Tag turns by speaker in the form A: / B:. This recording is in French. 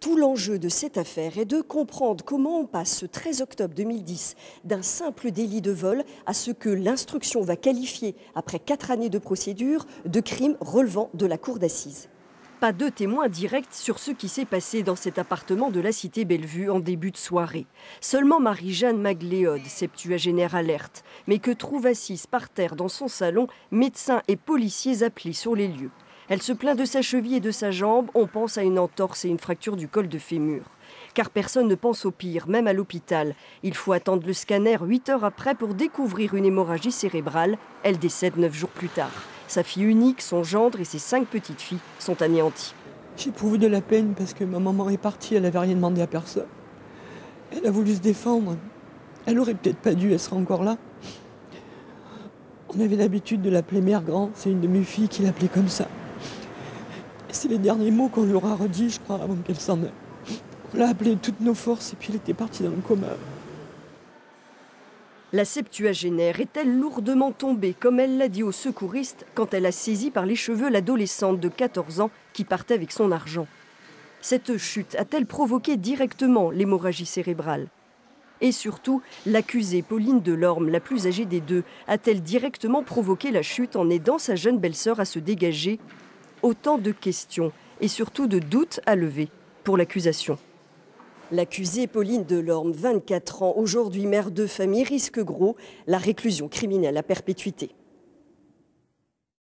A: Tout l'enjeu de cette affaire est de comprendre comment on passe ce 13 octobre 2010 d'un simple délit de vol à ce que l'instruction va qualifier, après 4 années de procédure, de crime relevant de la cour d'assises. Pas de témoins directs sur ce qui s'est passé dans cet appartement de la cité Bellevue en début de soirée. Seulement Marie-Jeanne Magléode, septuagénaire alerte, mais que trouve assise par terre dans son salon médecins et policiers appelés sur les lieux. Elle se plaint de sa cheville et de sa jambe. On pense à une entorse et une fracture du col de fémur. Car personne ne pense au pire, même à l'hôpital. Il faut attendre le scanner 8 heures après pour découvrir une hémorragie cérébrale. Elle décède 9 jours plus tard. Sa fille unique, son gendre et ses 5 petites filles sont anéanties.
B: J'éprouve de la peine parce que ma maman est partie, elle n'avait rien demandé à personne. Elle a voulu se défendre. Elle aurait peut-être pas dû, elle serait encore là. On avait l'habitude de l'appeler Mère Grand, c'est une de mes filles qui l'appelait comme ça. C'est les derniers mots qu'on lui aura redits, je crois, avant qu'elle s'en aille. On l'a appelée toutes nos forces et puis elle était partie dans le coma.
A: La septuagénaire est-elle lourdement tombée, comme elle l'a dit aux secouristes, quand elle a saisi par les cheveux l'adolescente de 14 ans qui partait avec son argent? Cette chute a-t-elle provoqué directement l'hémorragie cérébrale? Et surtout, l'accusée Pauline Delorme, la plus âgée des deux, a-t-elle directement provoqué la chute en aidant sa jeune belle-sœur à se dégager? Autant de questions et surtout de doutes à lever pour l'accusation. L'accusée Pauline Delorme, 24 ans, aujourd'hui mère de famille, risque gros la réclusion criminelle à perpétuité.